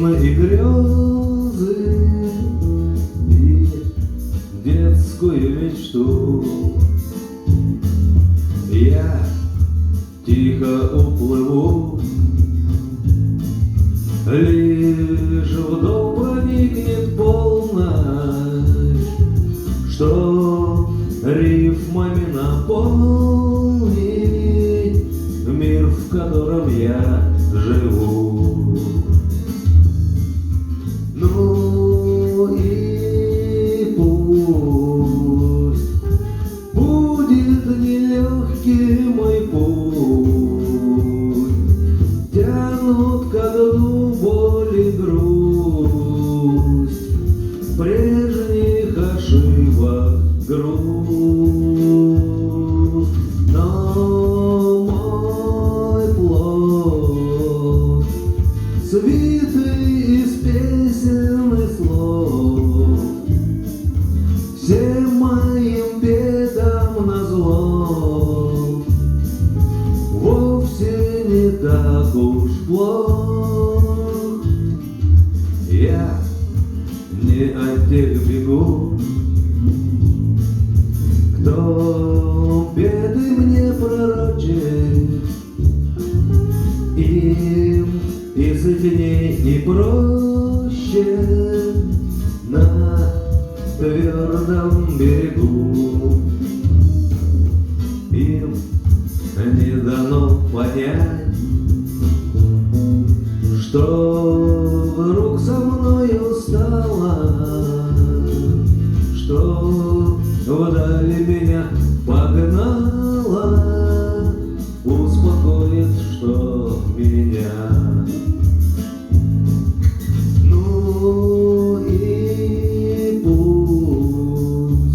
сны и грезы, и детскую мечту. Я тихо уплыву, лишь в дом проникнет полночь, что рифмами наполнить мир, в котором я живу. Ну и пусть будет нелегкий мой путь, тянут ко дну боль и грусть, прежних ошибок груз. Но мой плод, свитый из песен и слов, всем моим бедам назло, вовсе не так уж плох. Я не от тех бегу, кто беды мне пророчит, им из дней не проще на твердом берегу. Им не дано понять, что вдруг со мною стало, что вдали меня погнала, успокоит, что меня. Ну и пусть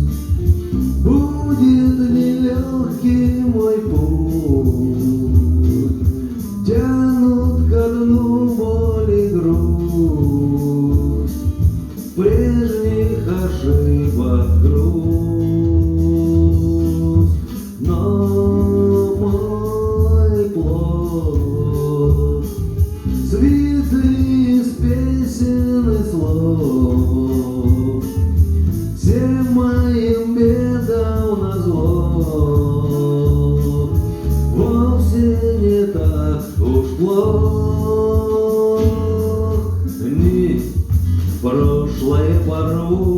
будет нелегкий мой путь, тянут ко дну боль и грусть, прежних ошибок груз. Но мой плод, свитый из песен и слов, всем моим бедам назло, вовсе не так уж плох. Ни в прошлое порву,